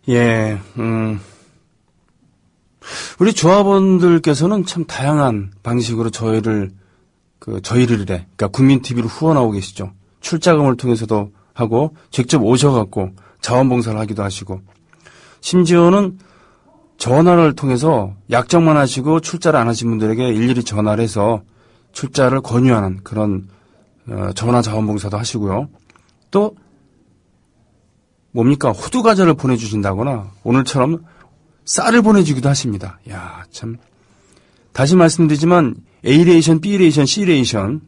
예, 우리 조합원들께서는 참 다양한 방식으로 저희를 그러니까 국민 TV를 후원하고 계시죠. 출자금을 통해서도 하고 직접 오셔갖고 자원봉사를 하기도 하시고 심지어는 전화를 통해서 약정만 하시고 출자를 안 하신 분들에게 일일이 전화를 해서 출자를 권유하는 그런 전화 자원봉사도 하시고요. 또 뭡니까 호두 과자를 보내주신다거나 오늘처럼 쌀을 보내주기도 하십니다. 야, 참 다시 말씀드리지만 A레이션, B레이션, C레이션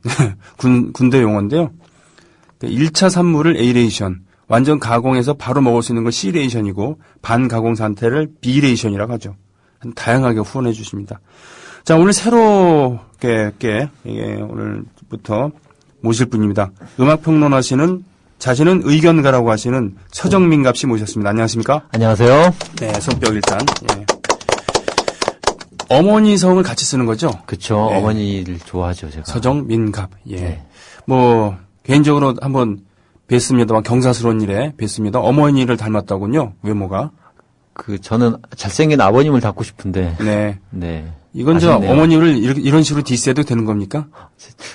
군대 용어인데요. 1차 산물을 A레이션, 완전 가공해서 바로 먹을 수 있는 걸 C레이션이고 반가공 상태를 B레이션이라고 하죠. 다양하게 후원해 주십니다. 자, 오늘 새롭게 오늘부터 모실 분입니다. 음악평론 하시는 자신은 의견가라고 하시는 서정민갑 씨 모셨습니다. 안녕하십니까? 안녕하세요. 네, 성격 일단. 예. 어머니 성을 같이 쓰는 거죠? 그렇죠. 네. 어머니를 좋아하죠, 제가. 서정민갑. 예. 네. 뭐 개인적으로 한번 뵀습니다만 경사스러운 일에 뵀습니다. 어머니를 닮았다군요. 외모가. 저는 잘생긴 아버님을 닮고 싶은데. 네. 네. 이건 저 어머니를 이런 식으로 디스해도 되는 겁니까?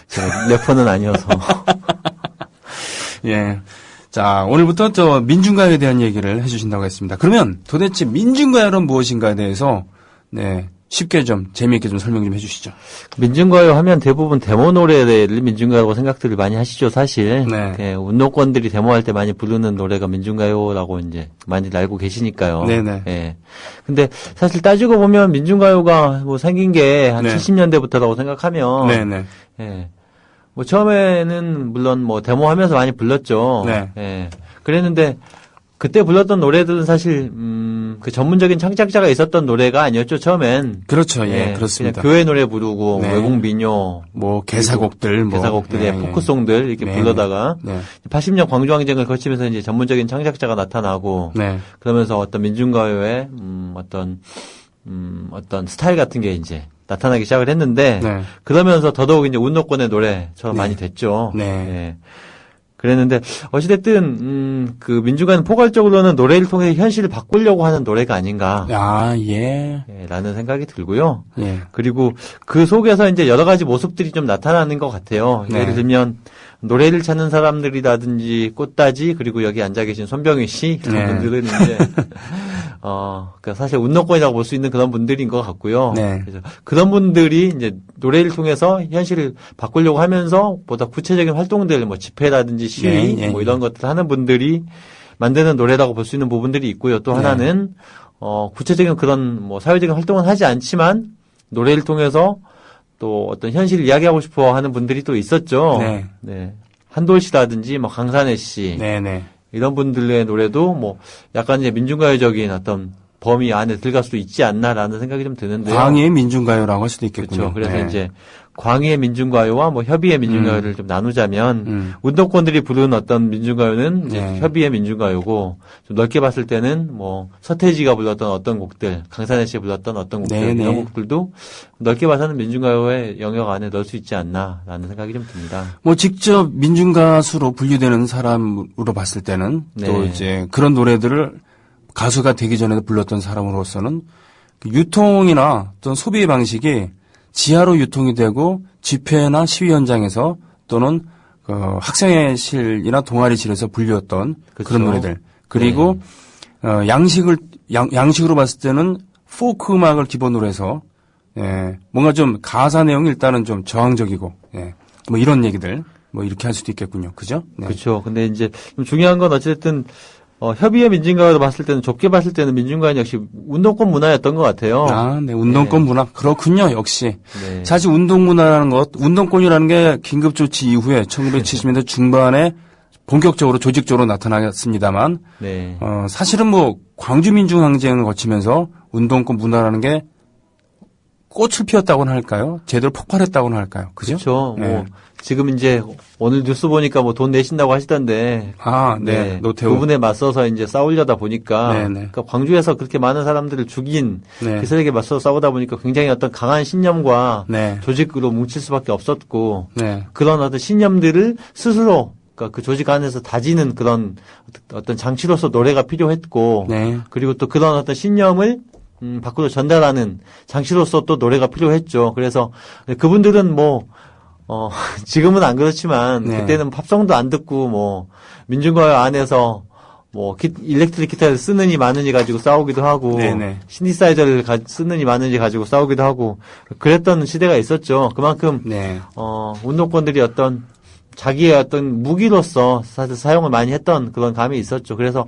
제가 래퍼는 아니어서. 예. 자, 오늘부터 저 민중가요에 대한 얘기를 해주신다고 했습니다. 그러면 도대체 민중가요는 무엇인가에 대해서 네 쉽게 좀 재미있게 좀 설명 좀 해주시죠. 민중가요 하면 대부분 데모 노래를 민중가요라고 생각들을 많이 하시죠, 사실. 네. 네, 운동권들이 데모할 때 많이 부르는 노래가 민중가요라고 이제 많이들 알고 계시니까요. 네네. 네. 근데 사실 따지고 보면 민중가요가 뭐 생긴 게 한 네. 70년대부터라고 생각하면. 네네. 네. 뭐 처음에는 물론 뭐 데모하면서 많이 불렀죠. 네. 예. 그랬는데 그때 불렀던 노래들은 사실 그 전문적인 창작자가 있었던 노래가 아니었죠. 처음엔. 그렇죠. 예, 그렇습니다. 그냥 교회 노래 부르고 네. 외국 민요, 뭐 개사곡들, 개사곡들의 예, 포크송들 이렇게 네. 불러다가 네. 80년 광주항쟁을 거치면서 이제 전문적인 창작자가 나타나고 네. 그러면서 어떤 민중가요의 어떤 스타일 같은 게 이제 나타나기 시작을 했는데 네. 그러면서 더더욱 이제 운동권의 노래처럼 네. 많이 됐죠. 네. 예. 그랬는데 어찌됐든 그 민주가는 포괄적으로는 노래를 통해 현실을 바꾸려고 하는 노래가 아닌가. 아, 예. 예, 라는 생각이 들고요. 예. 그리고 그 속에서 이제 여러 가지 모습들이 좀 나타나는 것 같아요. 네. 예를 들면 노래를 찾는 사람들이라든지 꽃다지 그리고 여기 앉아 계신 손병희 씨 이런 네. 분들은 이제 그러니까 사실 운동권이라고 볼 수 있는 그런 분들인 것 같고요. 네. 그래서 그런 분들이 이제 노래를 통해서 현실을 바꾸려고 하면서 보다 구체적인 활동들 뭐 집회라든지 시위 네, 네, 뭐 이런 것들 하는 분들이 만드는 노래라고 볼 수 있는 부분들이 있고요. 또 네. 하나는 구체적인 그런 뭐 사회적인 활동은 하지 않지만 노래를 통해서 또 어떤 현실을 이야기하고 싶어 하는 분들이 또 있었죠. 네. 네. 한돌 씨라든지 뭐 강산혜 씨. 네, 네. 이런 분들의 노래도 뭐 약간 이제 민중가요적인 어떤 범위 안에 들어갈 수도 있지 않나라는 생각이 좀 드는데요. 광희의 민중가요라고 할 수도 있겠군요. 그렇죠. 그래서 네. 이제 광희의 민중가요와 뭐 협의의 민중가요를 좀 나누자면 운동권들이 부르는 어떤 민중가요는 이제 네. 협의의 민중가요고 좀 넓게 봤을 때는 뭐 서태지가 불렀던 어떤 곡들, 강산혜 씨가 불렀던 어떤 곡들 네, 네. 이런 곡들도 넓게 봐서는 민중가요의 영역 안에 넣을 수 있지 않나라는 생각이 좀 듭니다. 뭐 직접 민중가수로 분류되는 사람으로 봤을 때는 또 네. 이제 그런 노래들을 가수가 되기 전에 불렀던 사람으로서는 그 유통이나 어떤 소비 방식이 지하로 유통이 되고 집회나 시위 현장에서 또는 그 학생회실이나 동아리실에서 불렸던 그렇죠. 그런 노래들. 그리고 양식으로 봤을 때는 포크 음악을 기본으로 해서 뭔가 좀 가사 내용이 일단은 좀 저항적이고 뭐 이런 얘기들 뭐 이렇게 할 수도 있겠군요. 그죠? 네. 그렇죠. 근데 이제 좀 중요한 건 어쨌든 협의의 민중가요로 봤을 때는 좁게 봤을 때는 민중가요는 역시 운동권 문화였던 것 같아요. 아, 네. 운동권 네. 문화. 그렇군요. 역시. 네. 사실 운동 문화라는 것, 운동권이라는 게 긴급조치 이후에 1970년대 중반에 본격적으로 조직적으로 나타났습니다만, 네. 사실은 뭐 광주민중항쟁을 거치면서 운동권 문화라는 게 꽃을 피웠다고는 할까요? 제대로 폭발했다고는 할까요? 그죠? 그렇죠. 네. 뭐 지금 이제 오늘 뉴스 보니까 뭐 돈 내신다고 하시던데. 아, 네. 노태우. 그분에 맞서서 이제 싸우려다 보니까. 네, 네. 그러니까 광주에서 그렇게 많은 사람들을 죽인 네. 그 세력에 맞서 싸우다 보니까 굉장히 어떤 강한 신념과 네. 조직으로 뭉칠 수밖에 없었고. 네. 그런 어떤 신념들을 스스로 그러니까 그 조직 안에서 다지는 그런 어떤 장치로서 노래가 필요했고, 네. 그리고 또 그런 어떤 신념을 밖으로 전달하는 장치로서 또 노래가 필요했죠. 그래서 그분들은 뭐 지금은 안 그렇지만 네. 그때는 팝송도 안 듣고 뭐 민중가요 안에서 뭐 일렉트릭 기타를 쓰느니 마느니 가지고 싸우기도 하고 네네. 신디사이저를 쓰느니 마느니 가지고 싸우기도 하고 그랬던 시대가 있었죠. 그만큼 네. 운동권들이 어떤 자기의 어떤 무기로서 사실 사용을 많이 했던 그런 감이 있었죠. 그래서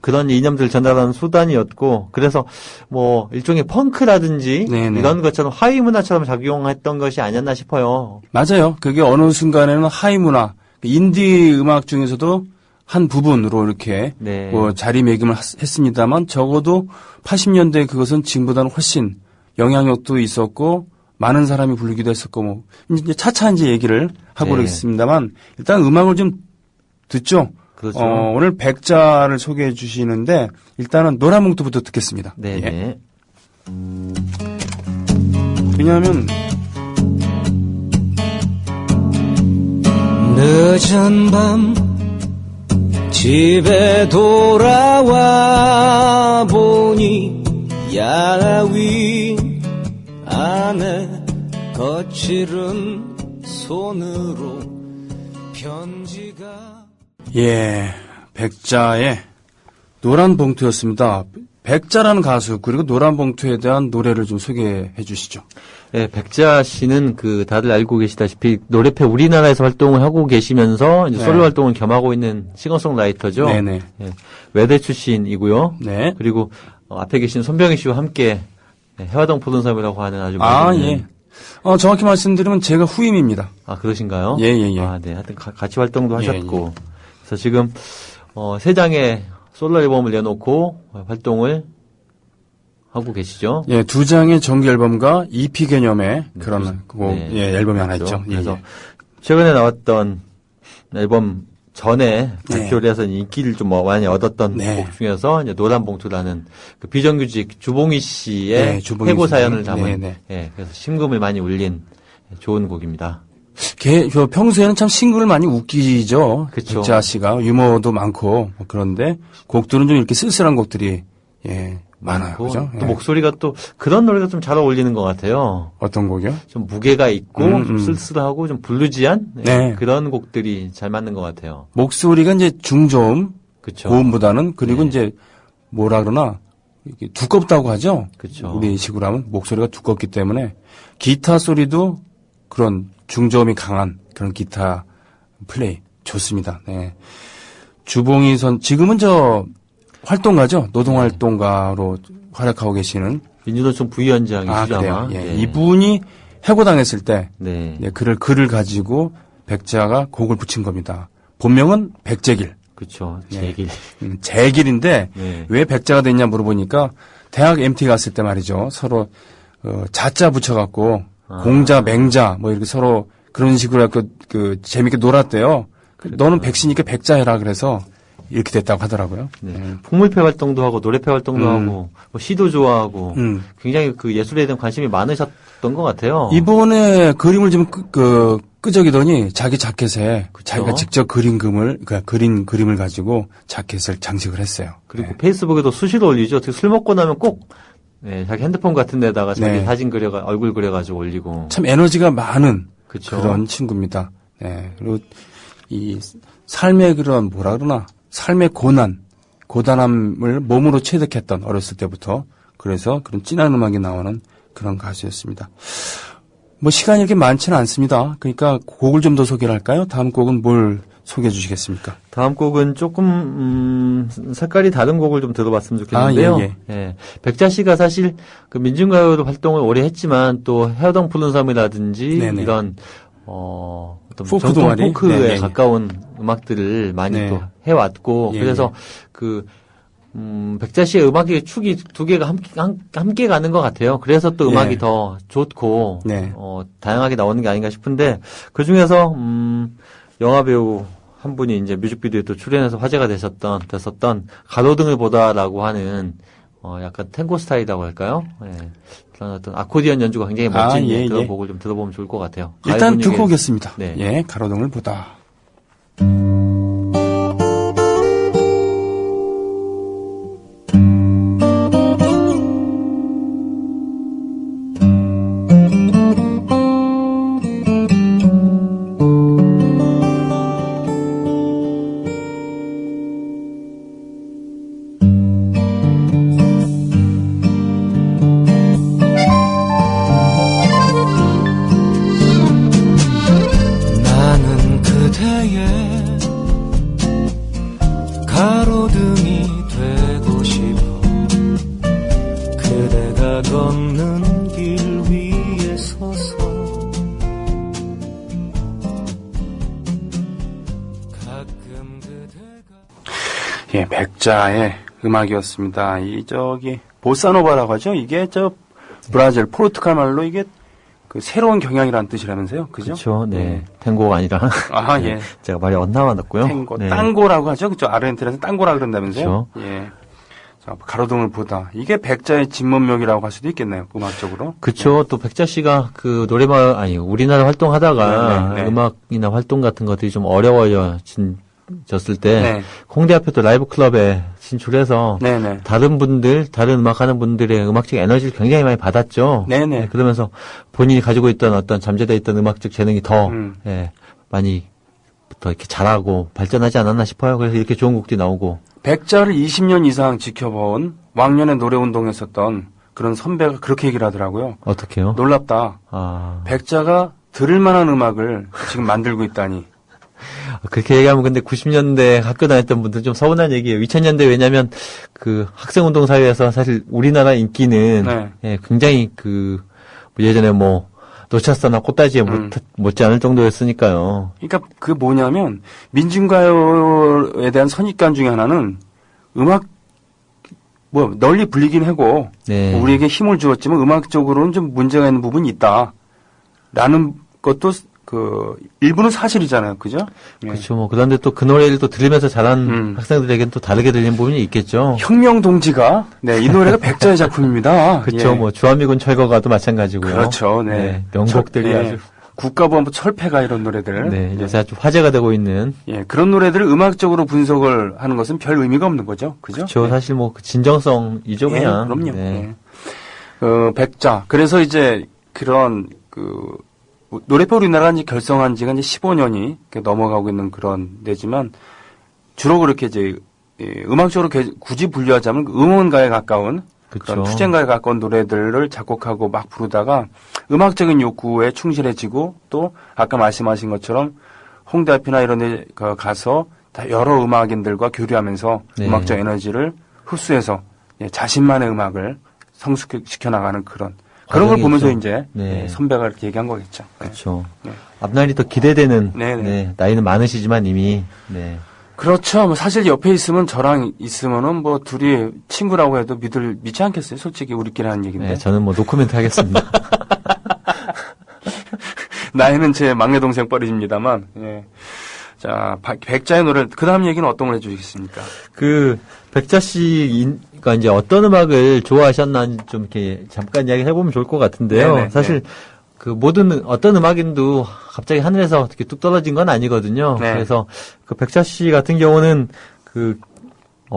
그런 이념들을 전달하는 수단이었고, 그래서 뭐 일종의 펑크라든지 네네. 이런 것처럼 하위 문화처럼 작용했던 것이 아니었나 싶어요. 맞아요. 그게 어느 순간에는 하이 문화, 인디 음악 중에서도 한 부분으로 이렇게 네. 뭐 자리매김을 했습니다만 적어도 80년대 그것은 지금보다는 훨씬 영향력도 있었고 많은 사람이 부르기도 했었고 뭐 이제 차차 이제 얘기를 하고 네. 그러겠습니다만 일단 음악을 좀 듣죠. 그렇죠. 오늘 백자를 소개해 주시는데 일단은 노란 봉투부터 듣겠습니다. 네네. 예. 왜냐하면 늦은 밤 집에 돌아와 보니 야위 안에 거칠은 손으로 편지가 예, 백자의 노란 봉투였습니다. 백자라는 가수 그리고 노란 봉투에 대한 노래를 좀 소개해 주시죠. 네, 백자 씨는 그 다들 알고 계시다시피 노래패 우리나라에서 활동을 하고 계시면서 이제 네. 솔로 활동을 겸하고 있는 싱어송라이터죠. 네네. 예, 외대 출신이고요. 네. 그리고 앞에 계신 손병희 씨와 함께 해화동 푸른섬이라고 하는 아주 아, 멋있는 예. 정확히 말씀드리면 제가 후임입니다. 아, 그러신가요? 예, 예, 예. 아, 네. 하여튼 같이 활동도 예, 하셨고. 그래서 지금, 세 장의 솔로 앨범을 내놓고 활동을 하고 계시죠. 예, 2장의 정규 앨범과 EP 개념의 그런 곡, 네. 예, 앨범이 하나 그렇죠. 있죠. 예, 그래서 예. 최근에 나왔던 앨범 전에 네. 발표를 해서 인기를 좀 많이 얻었던 네. 곡 중에서 이제 노란 봉투라는 그 비정규직 주봉희 씨의 네, 주봉희 해고 씨. 사연을 담은 네, 네. 예, 그래서 심금을 많이 울린 좋은 곡입니다. 저 평소에는 참 싱글을 많이 웃기죠. 그쵸. 백자 씨가 유머도 많고 뭐 그런데 곡들은 좀 이렇게 쓸쓸한 곡들이 예, 많아요. 많고 그죠? 또 예. 목소리가 또 그런 노래가 좀 잘 어울리는 것 같아요. 어떤 곡이요? 좀 무게가 있고 음. 좀 쓸쓸하고 좀 블루지한 네. 그런 곡들이 잘 맞는 것 같아요. 목소리가 이제 중저음, 그렇죠. 고음보다는 그리고 네. 이제 뭐라 그러나 이렇게 두껍다고 하죠. 그쵸. 우리 식으로 하면 목소리가 두껍기 때문에 기타 소리도 그런 중저음이 강한 그런 기타 플레이 좋습니다. 네. 주봉희 지금은 저 활동가죠. 노동활동가로 활약하고 계시는 민주노총 부위원장이시죠 그래요. 아마. 예. 네. 이분이 해고당했을 때 네. 네, 글을 가지고 백자가 곡을 붙인 겁니다. 본명은 백재길. 그렇죠. 네. 제길. 재길인데 네. 왜 백자가 됐냐 물어보니까 대학 MT 갔을 때 말이죠. 서로 자자 붙여갖고 공자, 맹자 뭐 이렇게 서로 그런 식으로 해서 그 재밌게 놀았대요. 너는 백시니까 백자 해라 그래서 이렇게 됐다고 하더라고요. 네. 풍물패 활동도 하고 노래패 활동도 하고 뭐 시도 좋아하고 굉장히 그 예술에 대한 관심이 많으셨던 것 같아요. 이번에 그림을 좀 끄적이더니 자기 자켓에 자기가 직접 그린 그림을 가지고 자켓을 장식을 했어요. 그리고 네. 페이스북에도 수시로 올리죠. 특히 술 먹고 나면 꼭 자기 핸드폰 같은 데다가 자기 네. 사진 얼굴 그려가지고 올리고. 참 에너지가 많은 그쵸. 그런 친구입니다. 네. 그리고 이 삶의 그런 뭐라 그러나 삶의 고단함을 몸으로 체득했던 어렸을 때부터 그래서 그런 진한 음악이 나오는 그런 가수였습니다. 뭐 시간이 이렇게 많지는 않습니다. 그러니까 곡을 좀 더 소개를 할까요? 다음 곡은 뭘 소개해 주시겠습니까? 다음 곡은 조금 색깔이 다른 곡을 좀 들어봤으면 좋겠는데요. 예. 백자 씨가 사실 그 민중가요로 활동을 오래 했지만 또 해화동 푸른섬이라든지 네네. 이런 어떤 포크 전통 동아리? 포크에 네네. 가까운 음악들을 많이 네. 또 해왔고 예, 그래서 그 백자 씨의 음악의 축이 두 개가 함께 가는 것 같아요. 그래서 또 음악이 예. 더 좋고 네. 다양하게 나오는 게 아닌가 싶은데 그 중에서 영화 배우 한 분이 이제 뮤직비디오에 또 출연해서 화제가 됐었던 가로등을 보다라고 하는 약간 탱고 스타일이라고 할까요? 예. 그런 어떤 아코디언 연주가 굉장히 멋진 그런 곡을 좀 들어보면 좋을 것 같아요. 일단 듣고 오겠습니다. 네. 예, 가로등을 보다. 나는 그대의 가로등이 되고 싶어. 그대가 걷는 길 위에 서서 가끔 그대가 예, 백자의 음악이었습니다. 보사노바라고 하죠? 이게 브라질, 포르투갈 말로 이게 그 새로운 경향이라는 뜻이라면서요? 그죠? 그렇죠. 네. 탱고가 아니라. 아, 예. 제가 말이 엇나왔고요. 탱고, 네. 땅고라고 하죠? 그죠? 아르헨티나에서 땅고라 그런다면서요? 그렇죠. 예. 자, 가로등을 보다. 이게 백자의 진문명이라고 할 수도 있겠네요. 음악적으로. 그쵸. 또 백자 씨가 그 우리나라 활동하다가 네. 음악이나 활동 같은 것들이 좀 어려워졌을 때 네. 홍대 앞에 또 라이브 클럽에 진출해서 네네. 다른 음악하는 분들의 음악적 에너지를 굉장히 많이 받았죠. 네네. 네, 그러면서 본인이 가지고 있던 어떤 잠재되어 있던 음악적 재능이 더 많이 더 이렇게 잘하고 발전하지 않았나 싶어요. 그래서 이렇게 좋은 곡들이 나오고. 백자를 20년 이상 지켜본 왕년에 노래운동에 썼던 그런 선배가 그렇게 얘기를 하더라고요. 어떻게요? 놀랍다. 백자가 들을 만한 음악을 지금 만들고 있다니. 그렇게 얘기하면 근데 90년대 학교 다녔던 분들 좀 서운한 얘기예요. 2000년대 왜냐면 그 학생운동 사회에서 사실 우리나라 인기는 네. 예, 굉장히 예전에 노차스나 꽃다지에 못지않을 정도였으니까요. 그러니까 그 뭐냐면 민중가요에 대한 선입관 중에 하나는 음악 널리 불리긴 하고 네. 우리에게 힘을 주었지만 음악적으로는 좀 문제가 있는 부분이 있다라는 것도 일부는 사실이잖아요, 그죠? 예. 그렇죠. 그런데 또 그 노래를 또 들으면서 자란 학생들에게는 또 다르게 들리는 부분이 있겠죠. 혁명 동지가 이 노래가 백자의 작품입니다. 그렇죠. 예. 주한미군 철거가도 마찬가지고요. 그렇죠. 네. 명곡들이 아주 국가보안부 철폐가 이런 노래들. 네, 요새 아주 화제가 되고 있는. 예, 그런 노래들을 음악적으로 분석을 하는 것은 별 의미가 없는 거죠, 그죠? 그렇죠. 네. 사실 그 진정성이죠, 그냥. 그럼요. 네. 백자. 그래서 이제 그런 노래표 우리나라가 이제 결성한 지가 이제 15년이 넘어가고 있는 그런 데지만 주로 그렇게 이제 음악적으로 굳이 분류하자면 음원가에 가까운 그쵸. 그런 투쟁가에 가까운 노래들을 작곡하고 막 부르다가 음악적인 욕구에 충실해지고 또 아까 말씀하신 것처럼 홍대 앞이나 이런 데 가서 다 여러 음악인들과 교류하면서 네. 음악적 에너지를 흡수해서 자신만의 음악을 성숙시켜 나가는 그런 걸 보면서 이제 선배가 이렇게 얘기한 거겠죠. 그렇죠. 네. 앞날이 더 기대되는 네. 나이는 많으시지만 이미 네. 그렇죠. 사실 옆에 있으면 저랑 있으면은 둘이 친구라고 해도 믿지 않겠어요. 솔직히 우리끼리 하는 얘기인데. 네, 저는 노코멘트 하겠습니다. 나이는 제 막내 동생 뻘입니다만. 예. 자, 백자의 노래 그다음 얘기는 어떤 걸 해주시겠습니까? 백자 씨가 이제 어떤 음악을 좋아하셨나 좀 이렇게 잠깐 이야기 해보면 좋을 것 같은데요. 네네, 사실 어떤 음악인도 갑자기 하늘에서 어떻게 뚝 떨어진 건 아니거든요. 네. 그래서 백자 씨 같은 경우는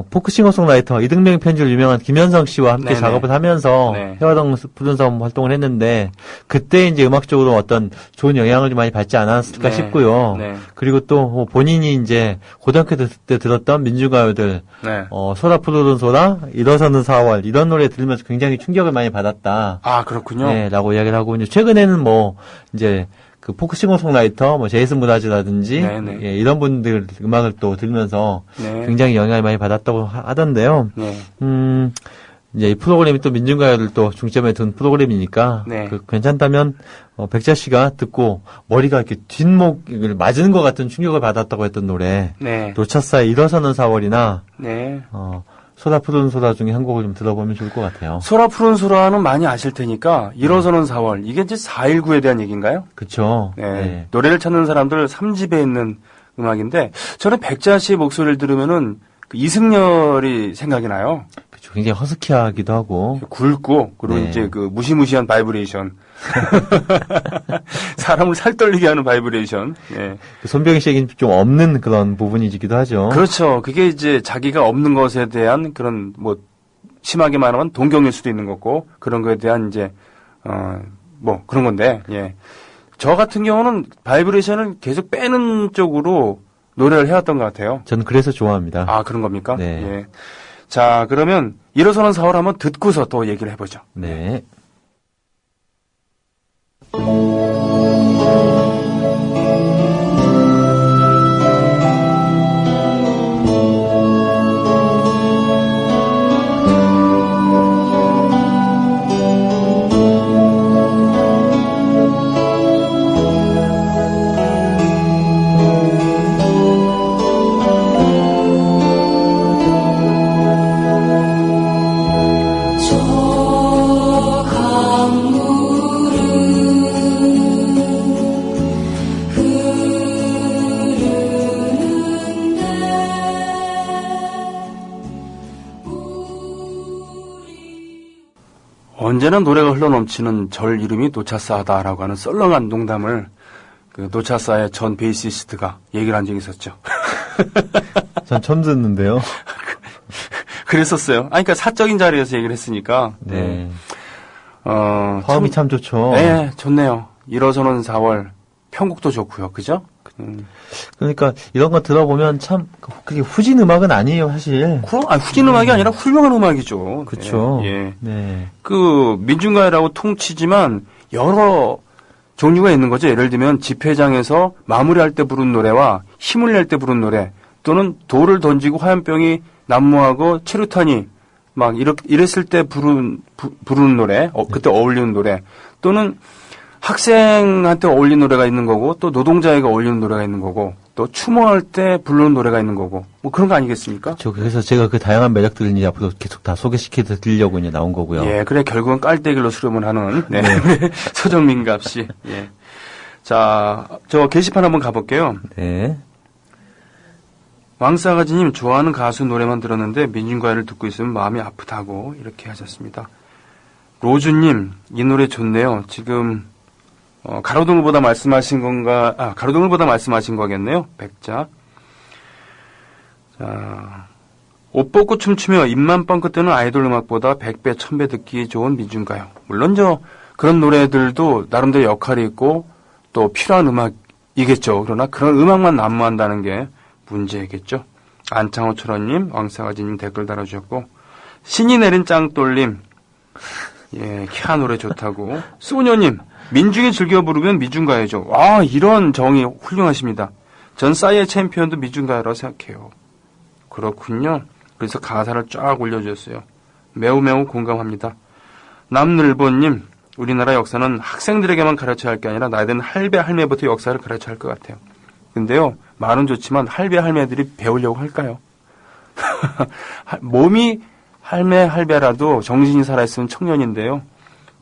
포크싱어송라이터 이등병 편지로 유명한 김현성 씨와 함께 네네. 작업을 하면서 해화동 푸른 섬 활동을 했는데 그때 이제 음악적으로 어떤 좋은 영향을 좀 많이 받지 않았을까 싶고요. 그리고 또 본인이 이제 고등학교 때 들었던 민중가요들 소라 푸르른 소라, 일어서는 4월 이런 노래 들으면서 굉장히 충격을 많이 받았다. 아, 그렇군요. 네, 라고 이야기를 하고 이제 최근에는 이제 포크싱어송라이터, 제이슨 무라즈라든지, 이런 분들 음악을 또 들으면서 굉장히 영향을 많이 받았다고 하던데요. 이제 이 프로그램이 또 민중가요를 또 중점에 둔 프로그램이니까, 괜찮다면, 백자 씨가 듣고 머리가 이렇게 뒷목을 맞은 것 같은 충격을 받았다고 했던 노래, 노차스의 일어서는 4월이나, 소라 푸른 소라 중에 한 곡을 좀 들어보면 좋을 것 같아요. 소라 푸른 소라는 많이 아실 테니까 일어서는 4월 이게 이제 4.19에 대한 얘기인가요? 그렇죠. 네. 노래를 찾는 사람들 3집에 있는 음악인데 저는 백자 씨의 목소리를 들으면은 이승열이 생각이 나요. 굉장히 허스키하기도 하고. 굵고, 그리고 네. 이제 그 무시무시한 바이브레이션. 사람을 살떨리게 하는 바이브레이션. 예. 손병희 씨에게는 좀 없는 그런 부분이기도 하죠. 그렇죠. 그게 이제 자기가 없는 것에 대한 그런 뭐 심하게 말하면 동경일 수도 있는 거고 그런 거에 대한 이제 뭐 그런 건데. 예. 저 같은 경우는 바이브레이션을 계속 빼는 쪽으로 노래를 해왔던 것 같아요. 저는 그래서 좋아합니다. 아, 그런 겁니까? 네. 예. 자, 그러면 일어서는 4월 한번 듣고서 또 얘기를 해보죠. 네. 언제나 노래가 흘러넘치는 절 이름이 노차사다라고 하는 썰렁한 농담을 그 노차사의 전 베이시스트가 얘기를 한 적이 있었죠. 전 처음 듣는데요. 그랬었어요. 그러니까 사적인 자리에서 얘기를 했으니까. 네. 화음이 참 좋죠. 네, 좋네요. 일어서는 4월 편곡도 좋고요. 그죠? 그러니까 이런 거 들어보면 참 그게 후진 음악은 아니에요, 사실. 후진 음악이 아니라 훌륭한 음악이죠. 그렇죠. 예. 네. 그 민중가요라고 통치지만 여러 종류가 있는 거죠. 예를 들면 집회장에서 마무리할 때 부른 노래와 힘을 낼 때 부른 노래 또는 돌을 던지고 화염병이 난무하고 체류탄이 막 이랬을 때 부르는 노래, 그때 어울리는 노래 또는 학생한테 어울리는 노래가 있는 거고 또 노동자에게 어울리는 노래가 있는 거고 또 추모할 때 부르는 노래가 있는 거고 뭐 그런 거 아니겠습니까? 그래서 제가 그 다양한 매력들을 이제 앞으로 계속 다 소개시켜 드리려고 이제 나온 거고요. 예, 그래 결국은 깔때기로 수렴을 하는 네. 서정민갑 씨. 예. 자, 저 게시판 한번 가볼게요. 네. 왕싸가지님 좋아하는 가수 노래만 들었는데 민중가요를 듣고 있으면 마음이 아프다고 이렇게 하셨습니다. 로즈님 이 노래 좋네요. 지금 가로등을보다 말씀하신 건가? 가로등을보다 말씀하신 거겠네요. 백작. 자, 옷 벗고 춤추며 입만 뻥긋 뜨는 아이돌 음악보다 100배, 1000배 듣기 좋은 민중가요. 물론 그런 노래들도 나름대로 역할이 있고 또 필요한 음악이겠죠. 그러나 그런 음악만 난무한다는 게 문제겠죠. 안창호철원님, 왕싸가지님 댓글 달아주셨고 신이 내린 짱돌님, 예, 캬 노래 좋다고. 소녀님, 민중이 즐겨 부르면 민중가요죠. 와, 이런 정의 훌륭하십니다. 전 싸이의 챔피언도 민중가요라고 생각해요. 그렇군요. 그래서 가사를 쫙 올려주셨어요. 매우 공감합니다. 남늘보님, 우리나라 역사는 학생들에게만 가르쳐야 할 게 아니라 나이 든 할배, 할매부터 역사를 가르쳐야 할 것 같아요. 근데요, 말은 좋지만 할배, 할매들이 배우려고 할까요? 몸이 할배라도 정신이 살아있으면 청년인데요.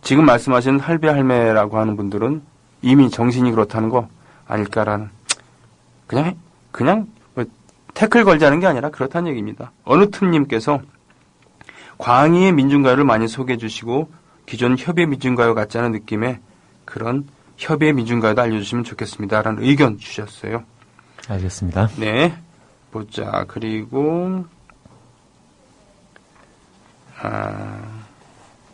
지금 말씀하신 할배, 할매라고 하는 분들은 이미 정신이 그렇다는 거 아닐까라는, 그냥 뭐 태클 걸자는 게 아니라 그렇다는 얘기입니다. 어느 틈님께서 광희의 민중가요를 많이 소개해 주시고 기존 협의 민중가요 같지 않은 느낌의 그런 협의의 민중가요도 알려주시면 좋겠습니다라는 의견 주셨어요. 알겠습니다. 네, 보자. 그리고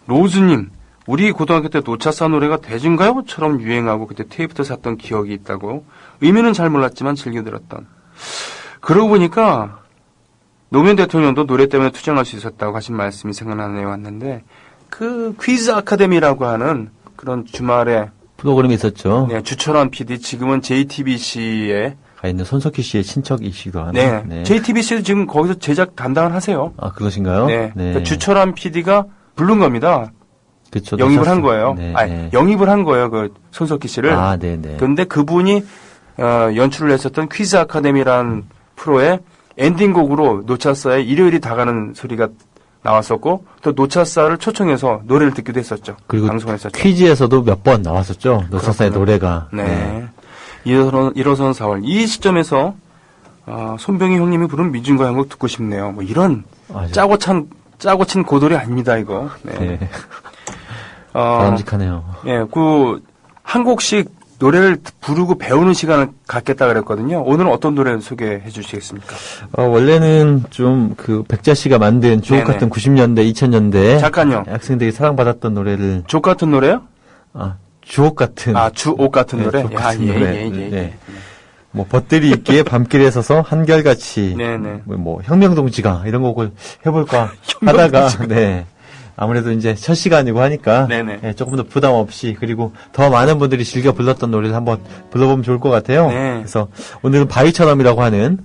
로즈님, 우리 고등학교 때 노차사 노래가 대중가요처럼 유행하고 그때 테이프도 샀던 기억이 있다고. 의미는 잘 몰랐지만 즐겨 들었던. 그러고 보니까 노무현 대통령도 노래 때문에 투쟁할 수 있었다고 하신 말씀이 생각나네요. 왔는데 그 퀴즈 아카데미라고 하는 그런 주말에 프로그램이 있었죠. 네, 주철환 PD, 지금은 JTBC에 가 있는 손석희 씨의 친척이시기도 하는. 네, 네. JTBC도 지금 거기서 제작 담당을 하세요. 아, 그것인가요? 네, 그러니까 주철환 PD가 부른 겁니다. 그쵸, 영입을 한 거예요. 네, 네. 영입을 한 거예요. 그 손석희 씨를. 아, 네네. 그런데 그분이 연출을 했었던 퀴즈 아카데미라는 프로의 엔딩곡으로 노차사의 일요일이 다가는 소리가 나왔었고 또 노차사를 초청해서 노래를 듣기도 했었죠. 그리고 방송했었죠. 퀴즈에서도 몇 번 나왔었죠. 노차사의 노래가. 네. 일어선 4월. 이 시점에서 손병희 형님이 부른 민중가요 한곡 듣고 싶네요. 뭐 이런 짜고 찬 짜고 친 고돌이 아닙니다, 이거. 네. 네. 바람직하네요. 예, 한 곡씩 노래를 부르고 배우는 시간을 갖겠다 그랬거든요. 오늘은 어떤 노래를 소개해 주시겠습니까? 원래는 좀 백자 씨가 만든 주옥 네네. 같은 90년대, 2000년대. 잠깐요. 학생들이 사랑받았던 노래를. 족 같은 노래요? 주옥 같은. 주옥 같은 노래? 주옥 같은 노래. 예. 네. 벗들이 있기에 밤길에 서서 한결같이. 네네. 혁명동지가 이런 곡을 해볼까 하다가, 네. 아무래도 이제 첫 시간이고 하니까 네네. 조금 더 부담 없이 그리고 더 많은 분들이 즐겨 불렀던 노래를 한번 불러보면 좋을 것 같아요. 네. 그래서 오늘은 바위처럼이라고 하는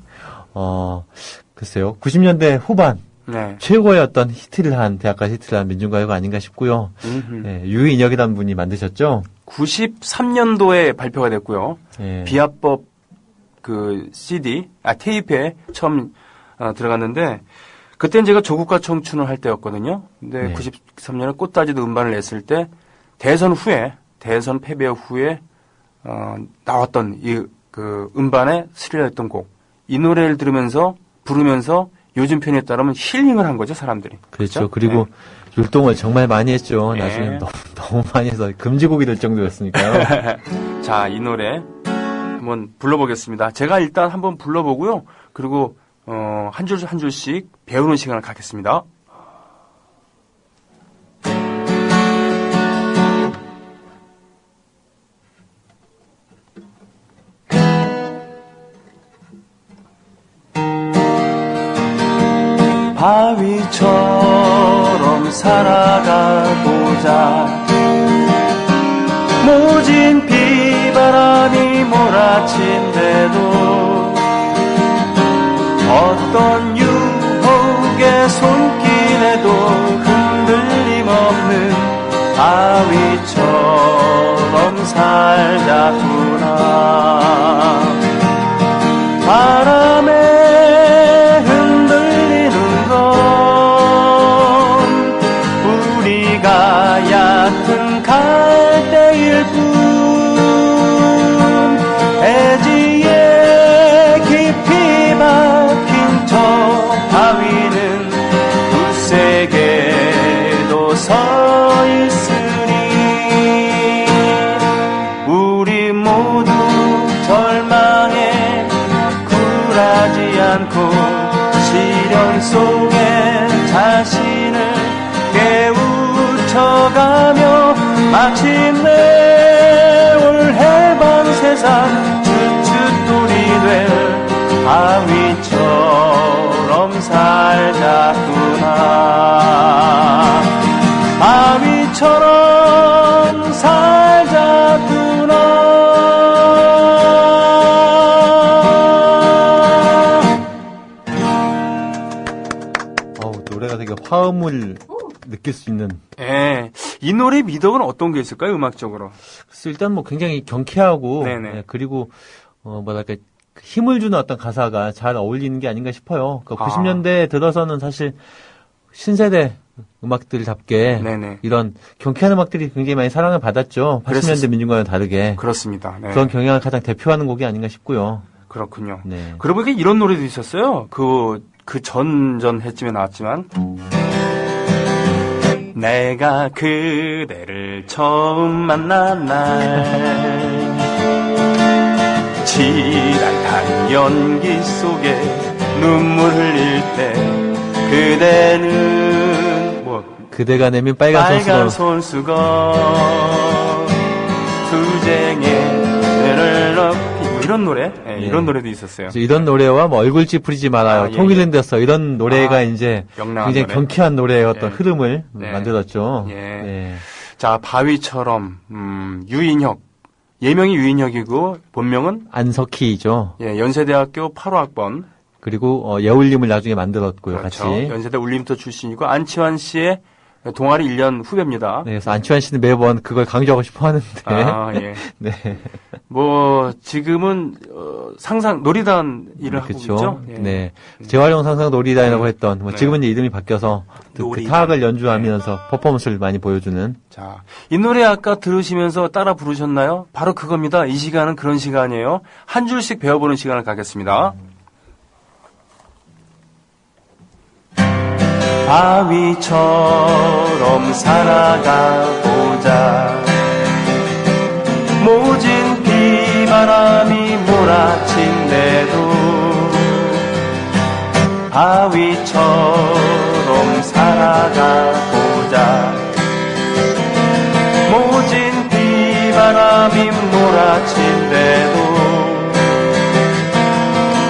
글쎄요 90년대 후반 네. 최고의 어떤 대학가 히트를 한 민중가요가 아닌가 싶고요. 네, 유인혁이라는 분이 만드셨죠. 93년도에 발표가 됐고요. 네. 비합법 테이프에 처음 들어갔는데 그때는 제가 조국과 청춘을 할 때였거든요. 근데 네. 93년에 꽃다지도 음반을 냈을 때 대선 패배 후에 나왔던 음반에 수록했던 곡. 이 노래를 부르면서 요즘 표현에 따르면 힐링을 한 거죠, 사람들이. 그렇죠. 그리고 네. 율동을 정말 많이 했죠. 네. 나중에 너무 많이 해서 금지곡이 될 정도였으니까요. 자, 이 노래 한번 불러보겠습니다. 제가 일단 한번 불러보고요. 그리고 한 줄씩 배우는 시간을 갖겠습니다. 바위처럼 살아가보자. 모진 비바람이 몰아친대도 어떤 유혹의 손길에도 흔들림 없는 바위처럼 살자꾸나. 바람에 흔들리는 건 우리가 얕은 갈대일 뿐. 애지에 깊이 박힌 저 바위는 굳세게도 서 있으니 우리 모두 절망에 굴하지 않고 시련 속에 자신을 깨우쳐가며 마침내 올 해방 세상 주춧돌이 될 바위처럼 살자꾸나. 바위처럼 살자꾸나. 노래가 되게 화음을 느낄 수 있는. 예. 이 노래의 미덕은 어떤 게 있을까요, 음악적으로? 그래서 일단 굉장히 경쾌하고, 네네. 그리고, 힘을 주는 어떤 가사가 잘 어울리는 게 아닌가 싶어요. 90년대에 들어서는 사실 신세대 음악들답게 네네. 이런 경쾌한 음악들이 굉장히 많이 사랑을 받았죠. 80년대 민중과는 다르게. 그렇습니다. 네. 그런 경향을 가장 대표하는 곡이 아닌가 싶고요. 그렇군요. 네. 그러고 보니까 이런 노래도 있었어요. 그 해쯤에 나왔지만. 내가 그대를 처음 만난 날 지랄한 연기 속에 눈물 흘릴 때 그대는 그대가 내민 빨간 손수건 투쟁에 를 넣기 이런 노래? 네, 이런 노래도 있었어요. 이런 노래와 얼굴 찌푸리지 말아요. 통일은 됐어. 이런 노래가 이제 굉장히 노래. 경쾌한 노래의 어떤 흐름을 만들었죠. 네. 자, 바위처럼 유인혁. 예명이 유인혁이고 본명은 안석희죠. 예, 연세대학교 8호학번. 그리고 예울림을 나중에 만들었고요. 그렇죠. 같이. 연세대 울림터 출신이고 안치환 씨의 동아리 1년 후배입니다. 네, 그래서 안치환 씨는 매번 그걸 강조하고 싶어 하는데. 예. 네. 지금은 놀이단 일을 하고 있죠. 예. 네. 재활용 상상 놀이단이라고 했던 지금은 이제 이름이 바뀌어서 그 타악을 연주하면서 퍼포먼스를 많이 보여주는. 자, 이 노래 아까 들으시면서 따라 부르셨나요? 바로 그겁니다. 이 시간은 그런 시간이에요. 한 줄씩 배워보는 시간을 갖겠습니다. 바위처럼 살아가보자. 모진 비바람이 몰아친대도 바위처럼 살아가보자. 모진 비바람이 몰아친대도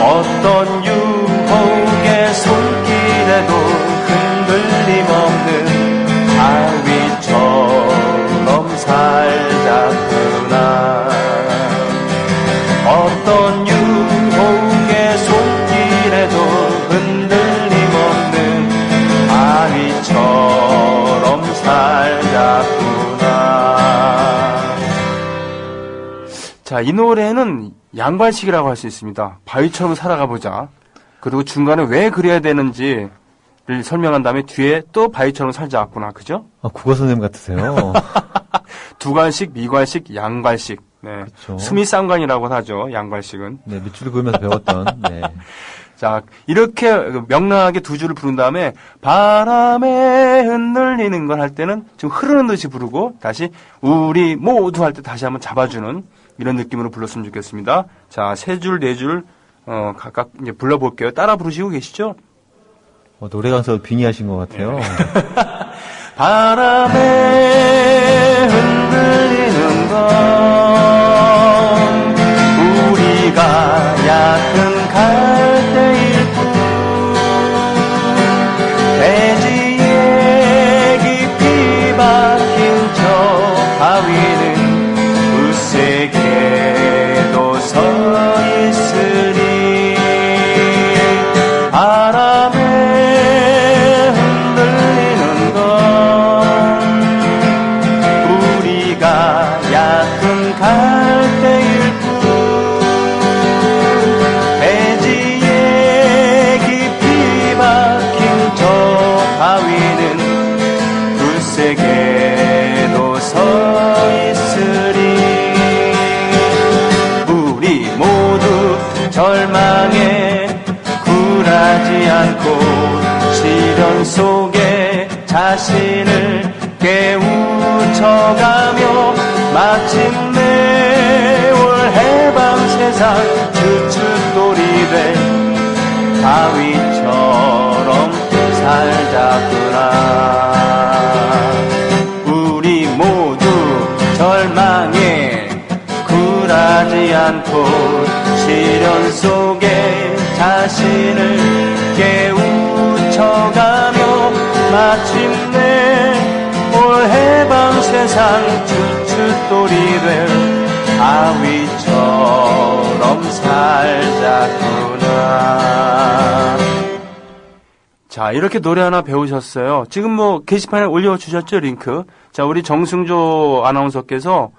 어떤 유혹의 손길에도 흔들림 없는 바위처럼 살자꾸나. 어떤 유혹의 손길에도 흔들림 없는 바위처럼 살자꾸나. 자, 이 노래는 양발식이라고 할 수 있습니다. 바위처럼 살아가보자. 그리고 중간에 왜 그래야 되는지를 설명한 다음에 뒤에 또 바위처럼 살자꾸나. 그죠? 국어 선생님 같으세요. 두관식, 미관식, 양관식. 네. 그쵸. 수미쌍관이라고 하죠. 양관식은. 네, 밑줄 그으면서 배웠던. 네. 자, 이렇게 명랑하게 두 줄을 부른 다음에 바람에 흔들리는 걸 할 때는 좀 흐르는 듯이 부르고 다시 우리 모두 할 때 다시 한번 잡아주는 이런 느낌으로 불렀으면 좋겠습니다. 자, 세 줄, 네 줄, 각각 이제 불러볼게요. 따라 부르시고 계시죠? 노래 강사 빙의 하신 것 같아요. 네. 바람에 흔들리는 건 우리가 얕은 갈대일 뿐. 대지에 깊이 박힌 저 바위는 굳세게도 서 있으리. 바람에 흔들리는 건 우리가 얕은 갈대일 뿐. 대지에 깊이 박힌 저 바위는 굳세게도 서 있으리. 우리 모두 절망에 굴하지 않고 시련 속에 자신을 깨우쳐가며 마침내 올 해방 세상 주춧돌이 될 바위처럼 살자꾸나. 우리 모두 절망에 굴하지 않고 시련 속에 자신을 깨우쳐가며 마침내 올 해방 세상 주춧돌이 될 바위처럼 살자꾸나. 자, 이렇게 노래 하나 배우셨어요. 지금 뭐 게시판에 올려주셨죠, 링크. 자, 우리 정승조 아나운서께서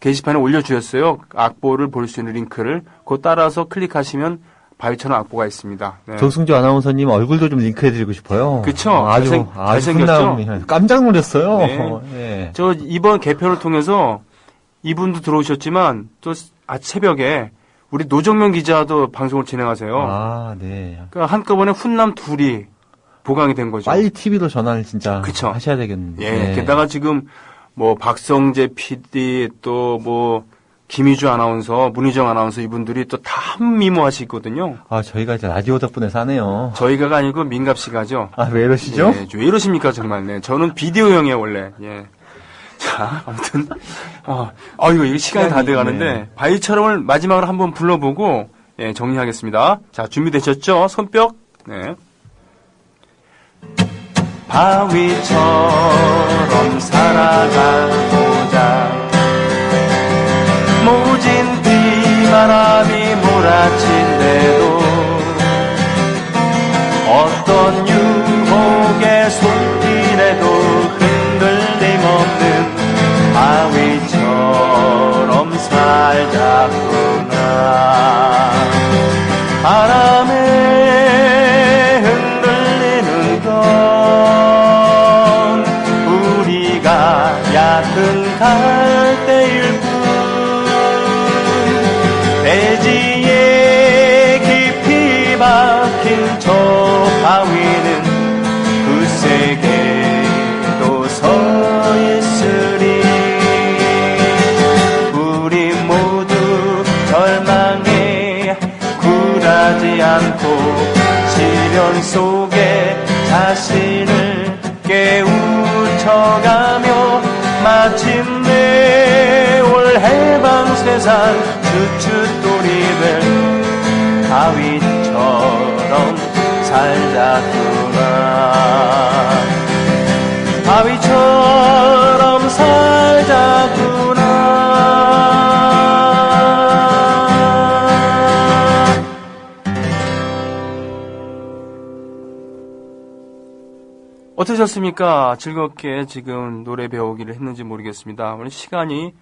게시판에 올려주셨어요. 악보를 볼 수 있는 링크를. 그거 따라서 클릭하시면 바위처럼 악보가 있습니다. 네. 정승조 아나운서님 얼굴도 좀 링크해드리고 싶어요. 그쵸? 아주 잘생겼죠? 깜짝 놀랐어요. 네. 네. 저 이번 개편을 통해서 이분도 들어오셨지만 또 새벽에 우리 노정면 기자도 방송을 진행하세요. 아, 네. 그러니까 한꺼번에 훈남 둘이 보강이 된 거죠. 빨리 TV로 전화를 진짜 그쵸? 하셔야 되겠는데. 예. 네. 게다가 지금 뭐 박성재 PD 또 뭐 김희주 아나운서, 문희정 아나운서 이분들이 또 다 한미모하시거든요. 아, 저희가 이제 라디오 덕분에 사네요. 저희가가 아니고 민갑 씨가죠. 아, 왜 이러시죠? 예, 왜 이러십니까 정말. 네. 저는 비디오형이에요 원래. 예. 자, 아무튼 이거 시간이 다 돼가는데 네. 바위처럼을 마지막으로 한번 불러보고 예, 정리하겠습니다. 자, 준비되셨죠? 손뼉. 네. 바위처럼 살아가보자. 모진 비바람이 몰아친대도 어떤 유혹의 손길에도 흔들림 없는 바위처럼 살자꾸나. 바람에 흔들리는 건 우리가 얕은 갈대일 뿐. 대지에 깊이 박힌 저 바위는 세계도 서 있으리. 우리 모두 절망에 굴하지 않고 시련 속에 자신을 깨우쳐가며 마침내 올 해방 세상 주춧돌이 될 다윗처럼 살자꾸나. 다윗처럼 살자꾸나. 어떠셨습니까? 즐겁게 지금 노래 배우기를 했는지 모르겠습니다. 오늘 시간이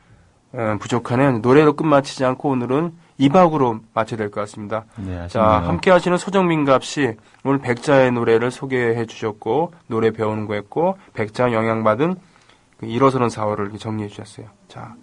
부족하네요. 노래로 끝마치지 않고 오늘은 2박으로 마쳐야 될 것 같습니다. 네, 아쉽네요. 자, 함께 하시는 소정민갑 씨, 오늘 백자의 노래를 소개해 주셨고, 노래 배우는 거 했고, 백자 영향받은 그 일어서는 4월을 이렇게 정리해 주셨어요. 자,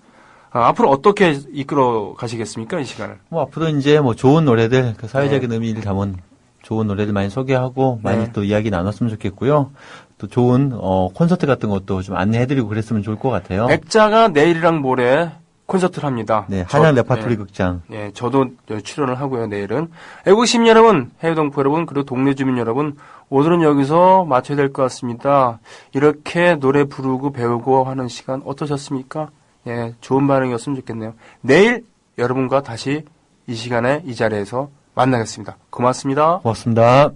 앞으로 어떻게 이끌어 가시겠습니까? 이 시간을. 뭐, 앞으로 이제 뭐 좋은 노래들, 그 사회적인 의미를 담은 좋은 노래들 많이 소개하고, 많이 또 이야기 나눴으면 좋겠고요. 또 좋은, 콘서트 같은 것도 좀 안내해드리고 그랬으면 좋을 것 같아요. 백자가 내일이랑 모레 콘서트를 합니다. 네, 한양 레파토리 극장. 네, 저도 출연을 하고요, 내일은. 애국시민 여러분, 해외동포 여러분, 그리고 동네 주민 여러분, 오늘은 여기서 마쳐야 될 것 같습니다. 이렇게 노래 부르고 배우고 하는 시간 어떠셨습니까? 예, 좋은 반응이었으면 좋겠네요. 내일 여러분과 다시 이 시간에 이 자리에서 만나겠습니다. 고맙습니다. 고맙습니다.